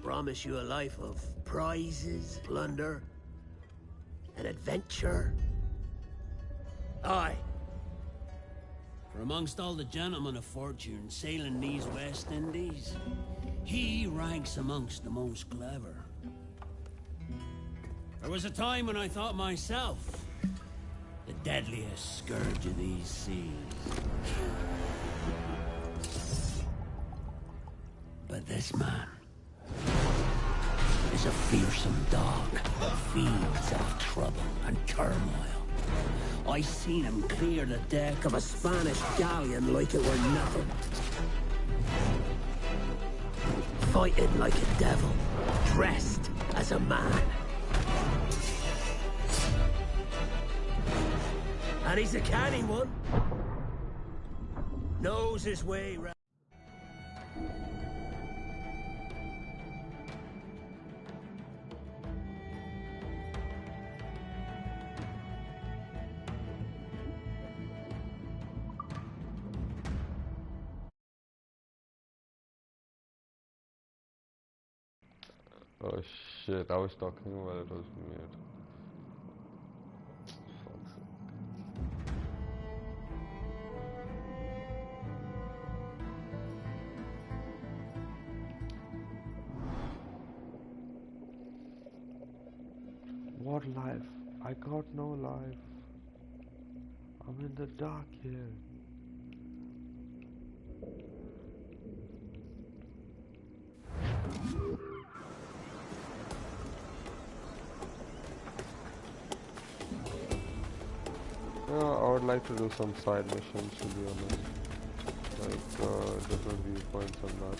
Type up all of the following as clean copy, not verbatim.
Promise you a life of prizes, plunder, and adventure. Aye. For amongst all the gentlemen of fortune sailing these West Indies, he ranks amongst the most clever. There was a time when I thought myself the deadliest scourge of these seas. But this man is a fearsome dog that feeds off trouble and turmoil. I seen him clear the deck of a Spanish galleon like it were nothing. Fighting like a devil, dressed as a man. And he's a canny one. Knows his way round. Oh shit, I was talking while it was mute. Fuck's sake. What life? I got no life. I'm in the dark here. I would like to do some side missions, to be honest. Like, different viewpoints on that.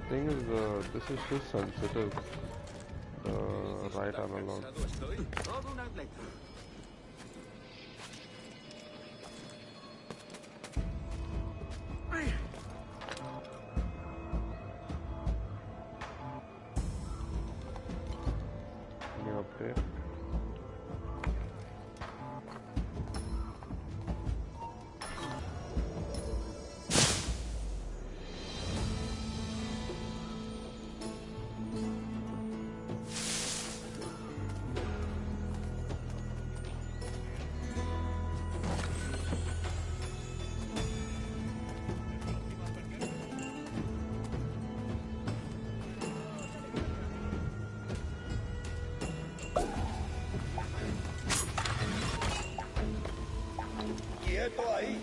Thing is, this is too sensitive. The right analog. Update. Ahí.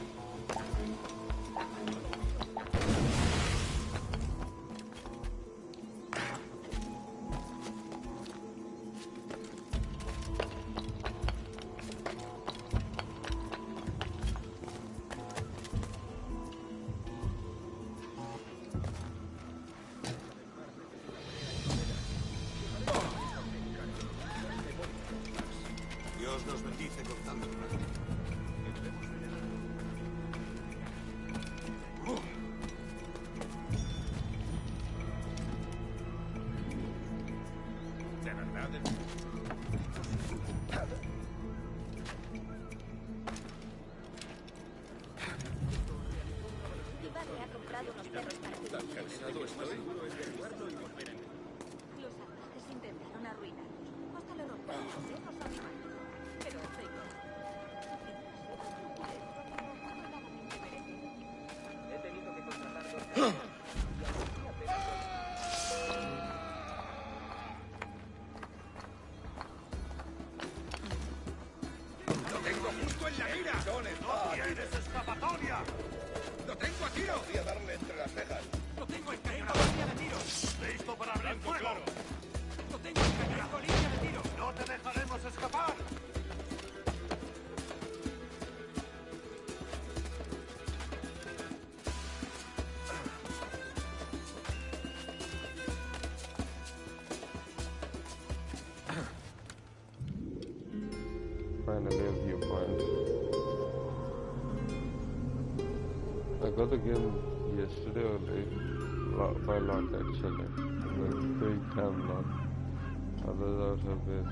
Dios nos bendice con tanto placer. Finally a viewpoint. I got the game yesterday or by lot actually. Like big damn lot. Others out have been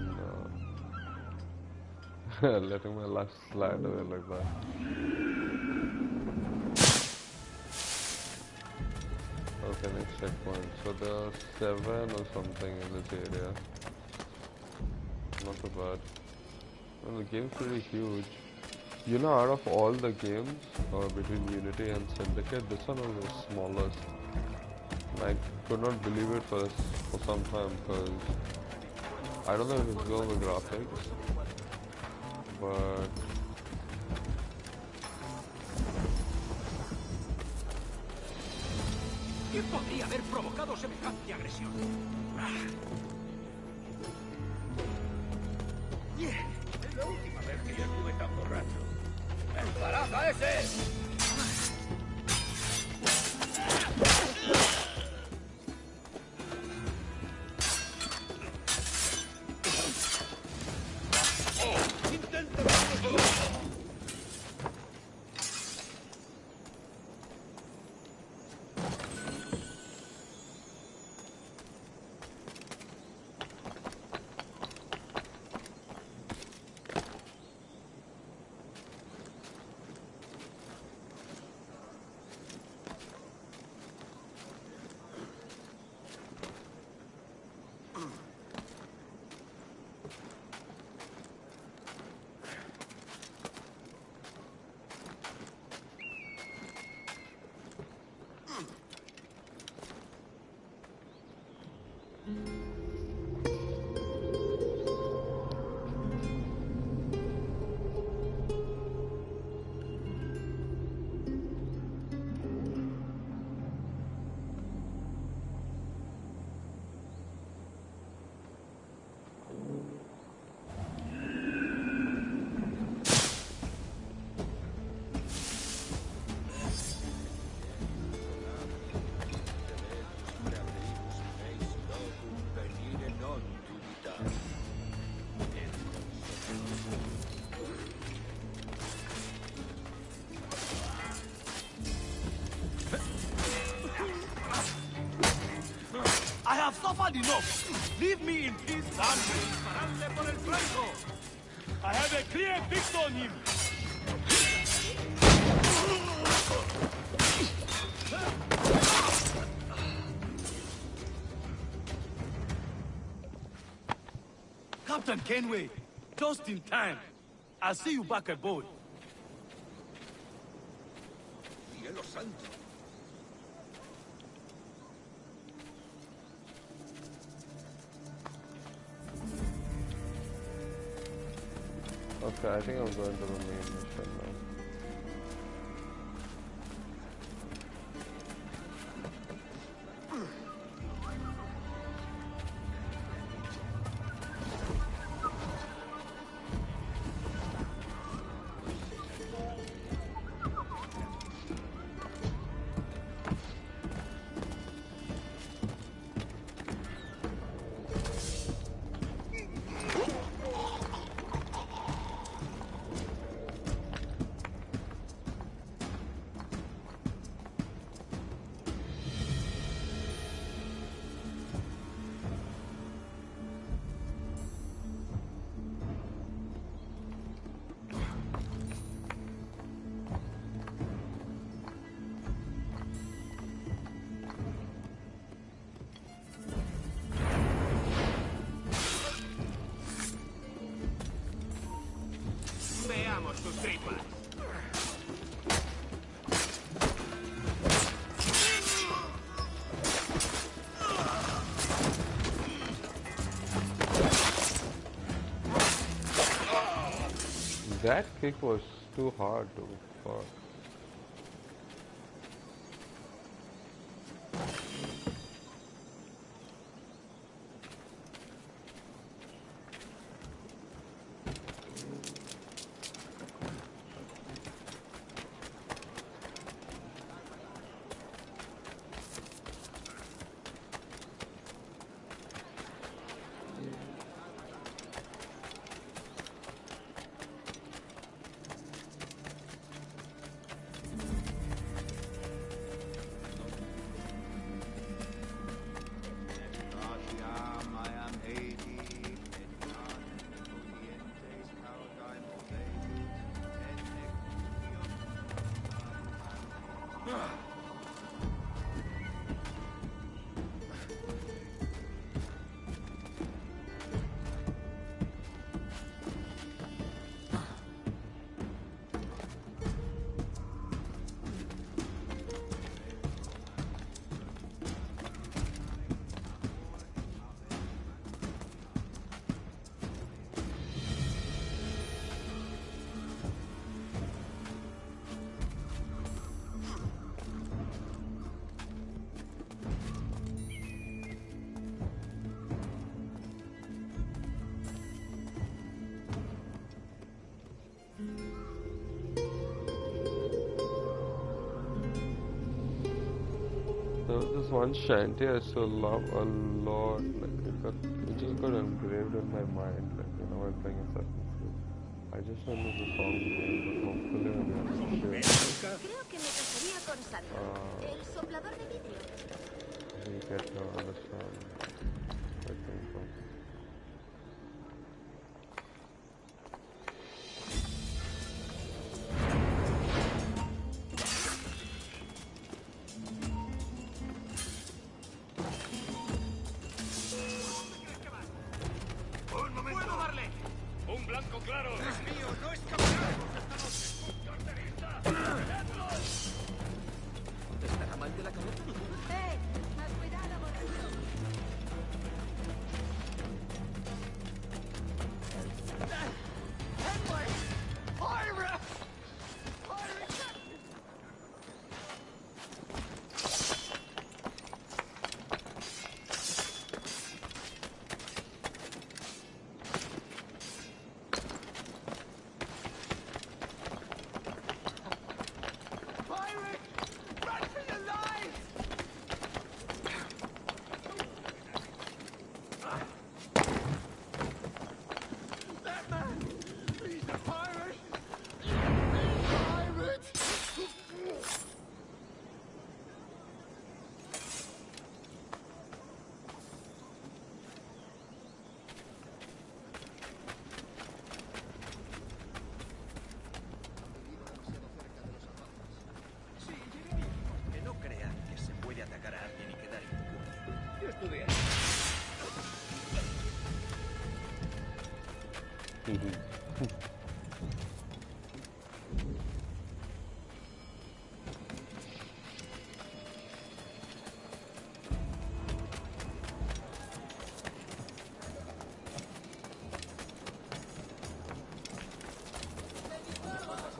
letting my life slide away like that. Okay, next checkpoint. So there are 7 or something in this area. Not too bad. Well, the game's pretty huge. You know, out of all the games between Unity and Syndicate, this one was the smallest. I could not believe it for some time because I don't know if it's because of the graphics, but ¿Quién podría haber provocado semejante agresión? Es la última vez que yo estuve tan borracho. ¡Embaraza ese! I have suffered enough. Leave me in peace. Dispararle por el flanco. I have a clear fix on him. Captain Kenway, just in time. I'll see you back aboard. Cielo santo. okay, I think I'm going to the main mission now. Veamos tus tripas. That kick was too hard to fuck. was this one shanty I used to love a lot. Like it just got engraved in my mind. Like while playing Assassin's Creed. I just don't know the song name, but hopefully when you're able to share, Creo que me casaría con Sandra, el soplador de vidrio. we get to understand. I think so. ¡Un momento! ¡Puedo darle! ¡Un blanco claro! ¡Es mío! ¡No escaparemos esta noche! ¡Carterista! ¿Estará mal de la cabeza? Más cuidado, borracho.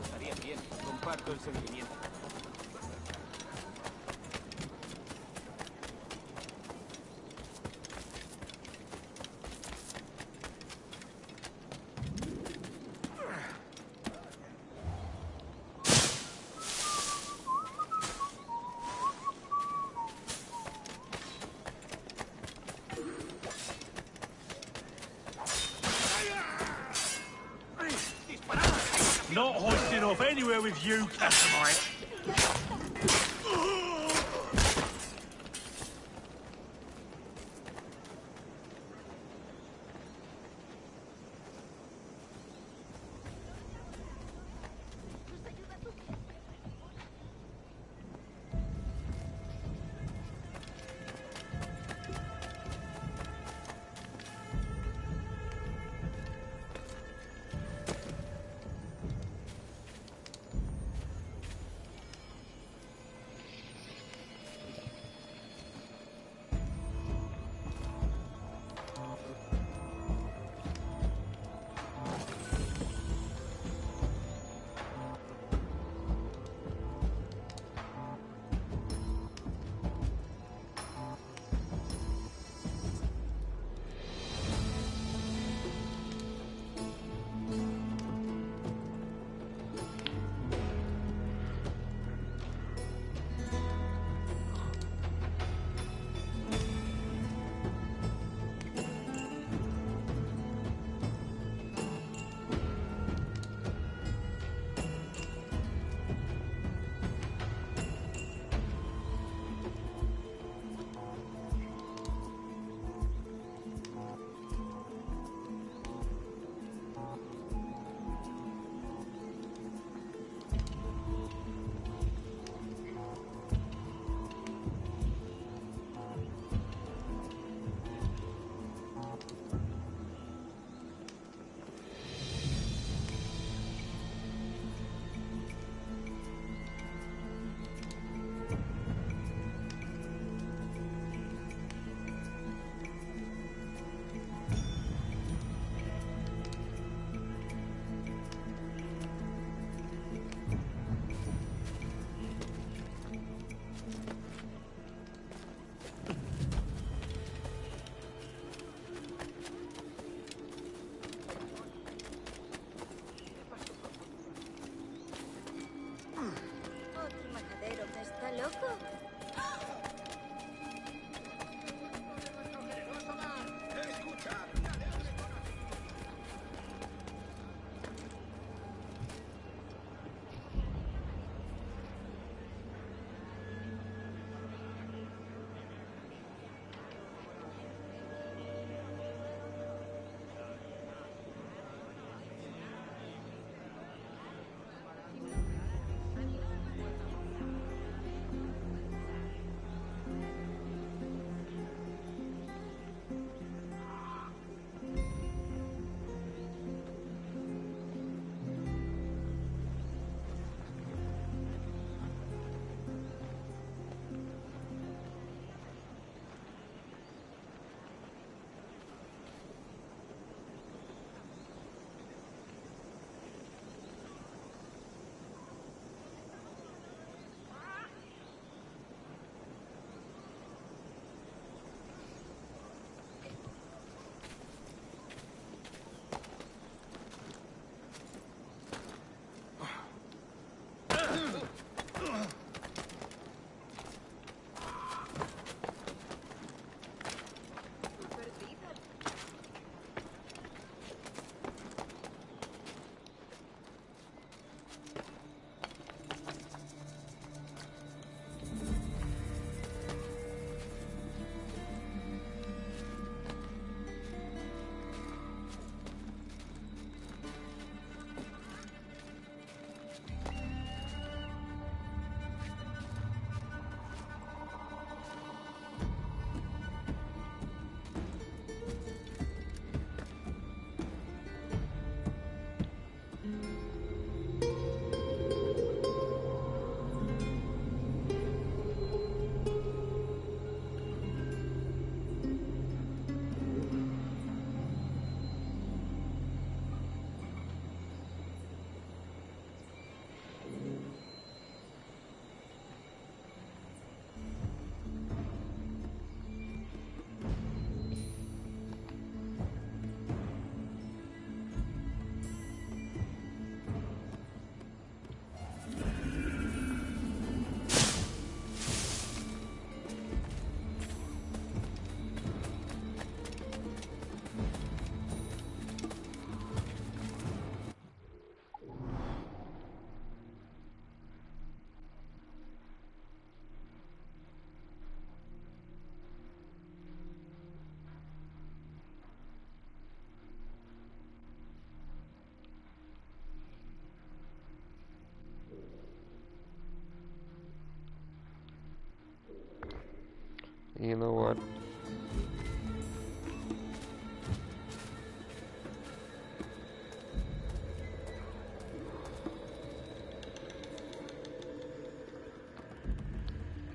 Estaría bien. Comparto el sentimiento. Not hoisting off anywhere with you, Catamite.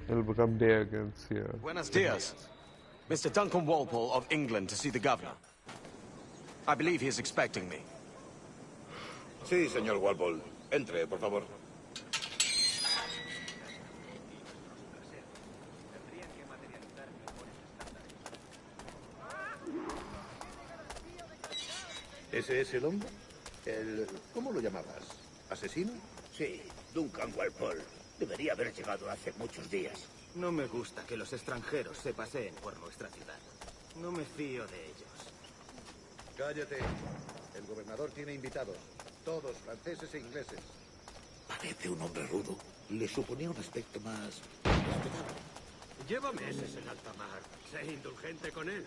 It'll become day against here. Buenos dias. Mr. Duncan Walpole of England to see the governor. I believe he is expecting me. Sí, señor Walpole. Entre, por favor. ¿Ese es el hombre? ¿Cómo lo llamabas? ¿Asesino? Sí, Duncan Walpole. Debería haber llegado hace muchos días. No me gusta que los extranjeros se paseen por nuestra ciudad. No me fío de ellos. Cállate. El gobernador tiene invitados. Todos franceses e ingleses. Parece un hombre rudo. Le suponía un aspecto más respetable. Lleva meses en alta mar. Sé indulgente con él.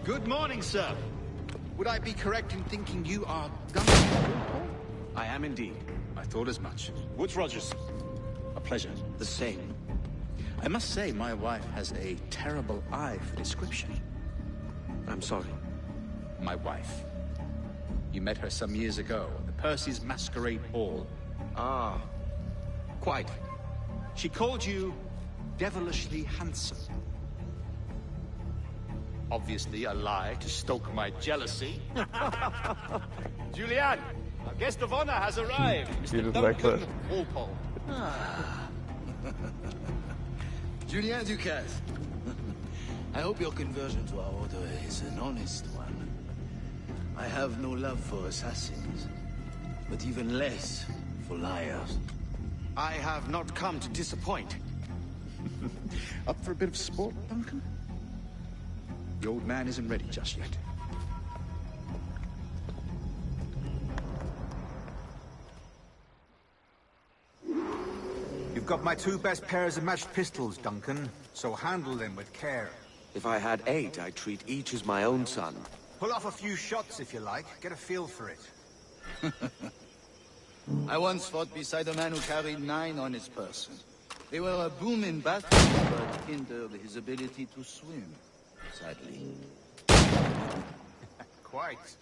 Good morning, sir. Would I be correct in thinking you are Duncan? I am indeed. I thought as much. Woods Rogers. A pleasure. The same. I must say, my wife has a terrible eye for description. I'm sorry. My wife. You met her some years ago at the Percy's Masquerade Ball. Ah, quite. She called you devilishly handsome. Obviously a lie to stoke my jealousy. Julian, our guest of honor has arrived. He Mr. just like that. Duncan Walpole. Julien Ducasse. I hope your conversion to our order is an honest one. I have no love for assassins, but even less for liars. I have not come to disappoint. Up for a bit of sport, Duncan? The old man isn't ready just yet. You've got my two best pairs of matched pistols, Duncan, so handle them with care. If I had 8, I'd treat each as my own son. Pull off a few shots if you like, get a feel for it. I once fought beside a man who carried 9 on his person. They were a boom in battle, but hindered his ability to swim, sadly. Quite.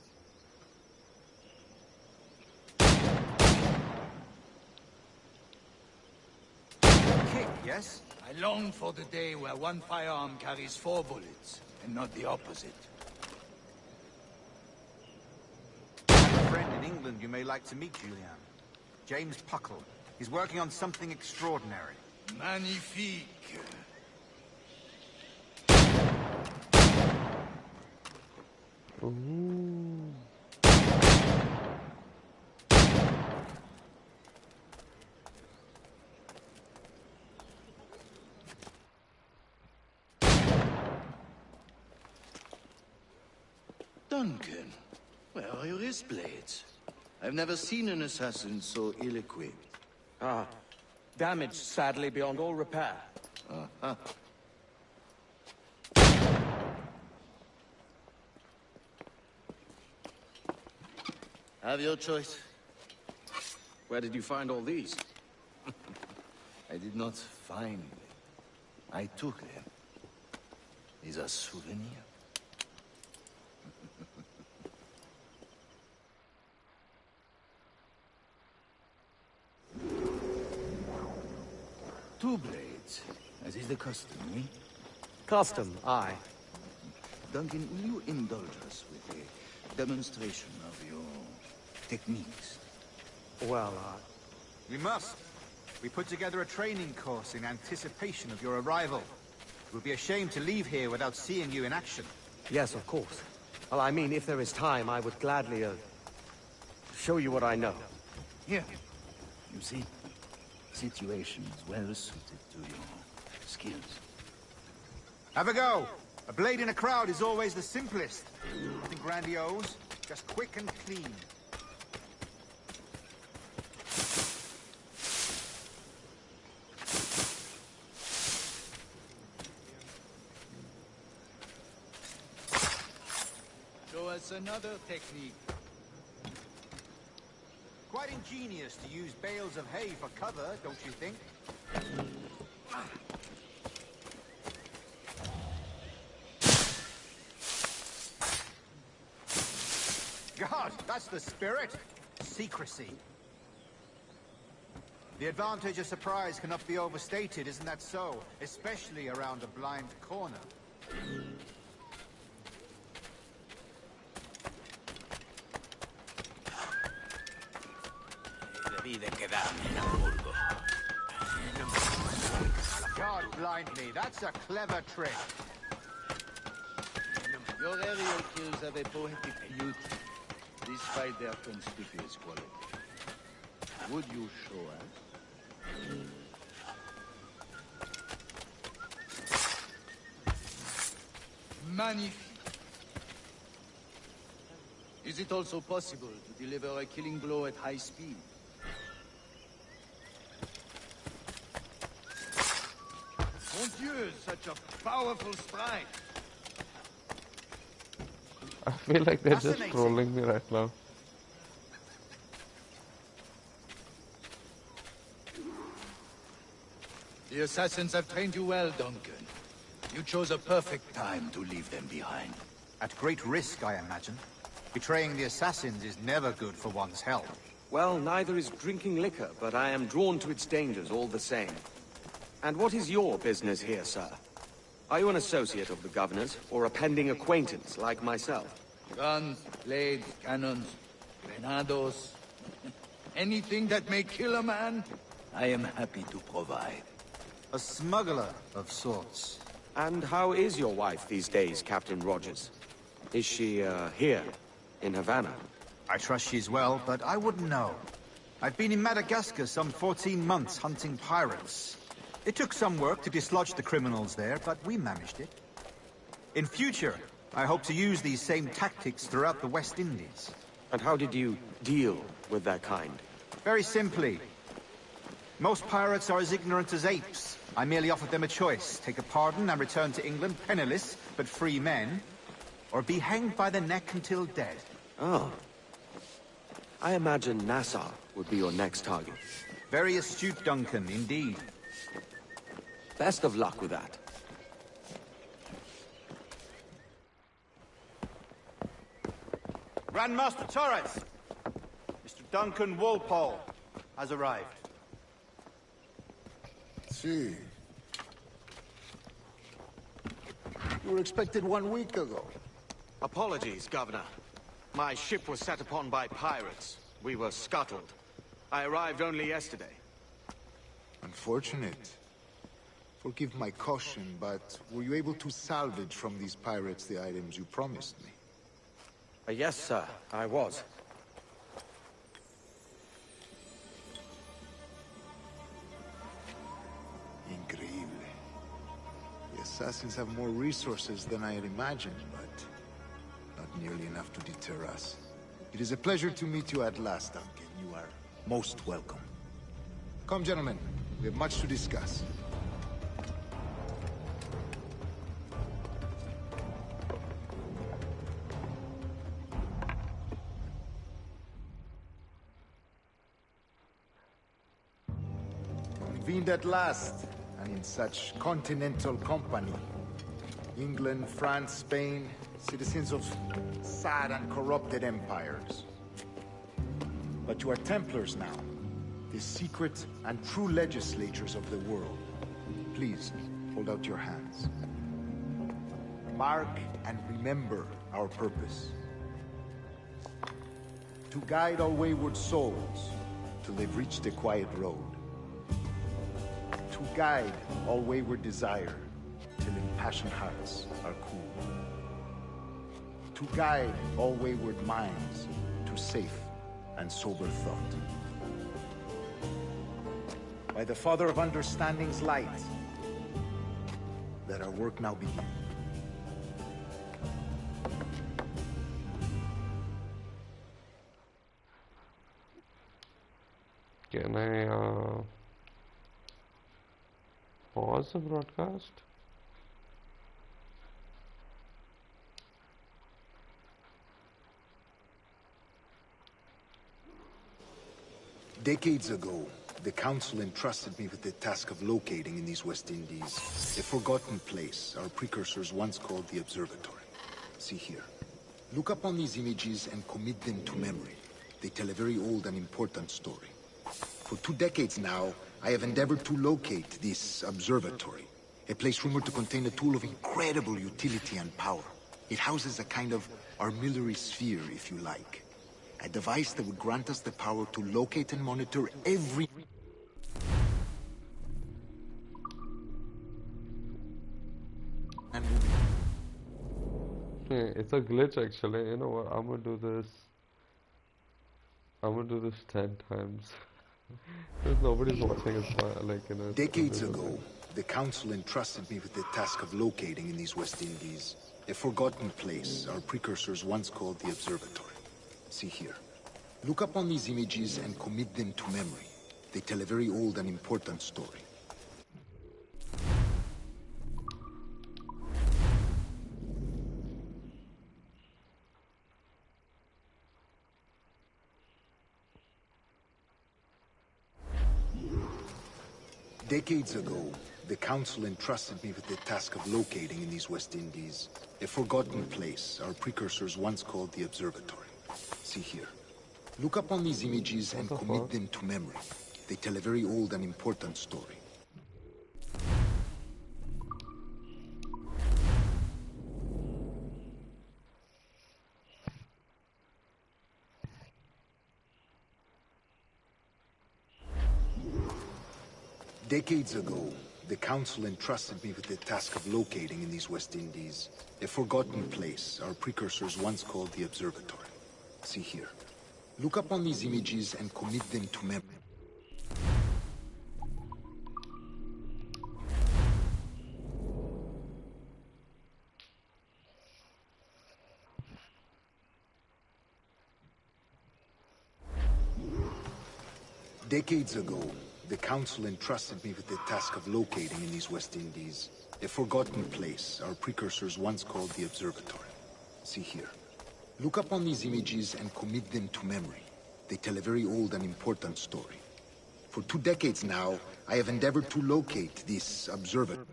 Kick, yes? I long for the day where one firearm carries 4 bullets, and not the opposite. I have a friend in England you may like to meet, Julian. James Puckle. He's working on something extraordinary. Magnifique. Ooh. Duncan, where are your wrist blades? I've never seen an assassin so ill-equipped. Ah, damaged sadly beyond all repair. Uh-huh. Have your choice. Where did you find all these? I did not find them. I took them. These are souvenirs. Two blades, as is the custom, eh? Custom, aye. Duncan, will you indulge us with a demonstration of your techniques? Well, We must. We put together a training course in anticipation of your arrival. It would be a shame to leave here without seeing you in action. yes, of course. Well, I mean, if there is time, I would gladly, show you what I know. Here. You see, situation is well suited to your skills. Have a go. A blade in a crowd is always the simplest. Nothing grandiose, just quick and clean. Show us another technique. Quite ingenious to use bales of hay for cover, don't you think? God, that's the spirit. Secrecy. The advantage of surprise cannot be overstated, isn't that so? Especially around a blind corner. God blind me, that's a clever trick. Your aerial kills have a poetic beauty, despite their conspicuous quality. Would you show us? Magnifique. Is it also possible to deliver a killing blow at high speed? Mon Dieu, such a powerful strike. I feel like they're just trolling me right now. The assassins have trained you well, Duncan. You chose a perfect time to leave them behind. At great risk, I imagine. Betraying the assassins is never good for one's health. Well, neither is drinking liquor, but I am drawn to its dangers all the same. And what is your business here, sir? Are you an associate of the governor's, or a pending acquaintance like myself? Guns, blades, cannons, grenados. Anything that may kill a man, I am happy to provide. A smuggler of sorts. And how is your wife these days, Captain Rogers? Is she, here, in Havana? I trust she's well, but I wouldn't know. I've been in Madagascar some 14 months hunting pirates. It took some work to dislodge the criminals there, but we managed it. In future, I hope to use these same tactics throughout the West Indies. And how did you deal with that kind? Very simply. Most pirates are as ignorant as apes. I merely offered them a choice. Take a pardon and return to England penniless, but free men. Or be hanged by the neck until dead. Oh. I imagine Nassau would be your next target. Very astute, Duncan, indeed. Best of luck with that. Grandmaster Torres! Mr. Duncan Walpole has arrived. See. You were expected 1 week ago. Apologies, Governor. My ship was set upon by pirates. We were scuttled. I arrived only yesterday. Unfortunate. Forgive my caution, but were you able to salvage from these pirates the items you promised me? Yes, sir, I was. Increíble. The assassins have more resources than I had imagined, but not nearly enough to deter us. It is a pleasure to meet you at last, Duncan. You are most welcome. Come, gentlemen. We have much to discuss. Convened at last, and in such continental company. England, France, Spain, citizens of sad and corrupted empires. But you are Templars now, the secret and true legislators of the world. Please, hold out your hands. Mark and remember our purpose. To guide all wayward souls till they've reached the quiet road. To guide all wayward desire till impassioned hearts are cool. To guide all wayward minds to safe and sober thought. By the Father of Understanding's light, let our work now begin. Can I pause the broadcast? Decades ago, the Council entrusted me with the task of locating in these West Indies a forgotten place our precursors once called the Observatory. See here. Look up on these images and commit them to memory. They tell a very old and important story. For 2 decades now, I have endeavored to locate this observatory, a place rumored to contain a tool of incredible utility and power. It houses a kind of armillary sphere, if you like. A device that would grant us the power to locate and monitor every... It's a glitch actually. You know what? I'm gonna do this 10 times. Because nobody's watching us, like, you know. Decades ago, the Council entrusted me with the task of locating in these West Indies a forgotten place our precursors once called the Observatory. See here. Look up on these images and commit them to memory. They tell a very old and important story. Decades ago, the Council entrusted me with the task of locating in these West Indies a forgotten place our precursors once called the Observatory. See here. Look up on these images and commit them to memory. They tell a very old and important story. Decades ago, the Council entrusted me with the task of locating in these West Indies a forgotten place our precursors once called the Observatory. See here. Look up on these images and commit them to memory. Decades ago, the Council entrusted me with the task of locating in these West Indies a forgotten place our precursors once called the Observatory. See here. Look up on these images and commit them to memory. They tell a very old and important story. For 2 decades now, I have endeavored to locate this observatory.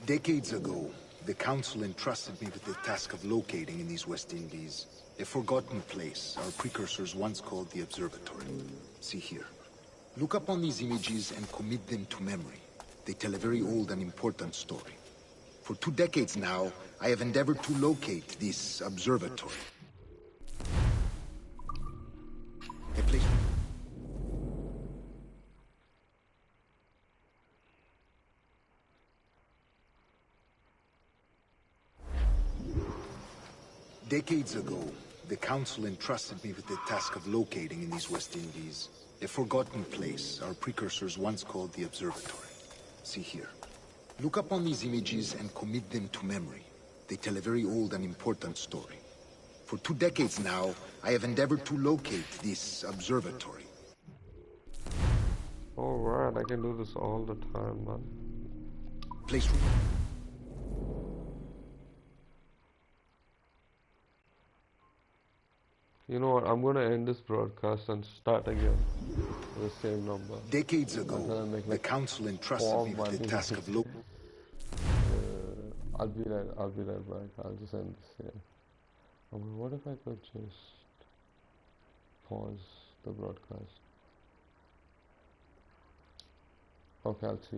Decades ago, the Council entrusted me with the task of locating in these West Indies a forgotten place our precursors once called the Observatory. See here. Look up on these images and commit them to memory. They tell a very old and important story. For 2 decades now, I have endeavored to locate this observatory. A place... Decades ago, the Council entrusted me with the task of locating in these West Indies a forgotten place our precursors once called the Observatory. See here. Look up on these images and commit them to memory. They tell a very old and important story. For 2 decades now, I have endeavored to locate this observatory. Alright, I can do this all the time, man. Place... You know what, I'm gonna end this broadcast and start again with the same number. Decades ago, the Council entrusted me with the task of locating... I'll be right back. I'll just end this here. What if I could just pause the broadcast? Okay, I'll see you.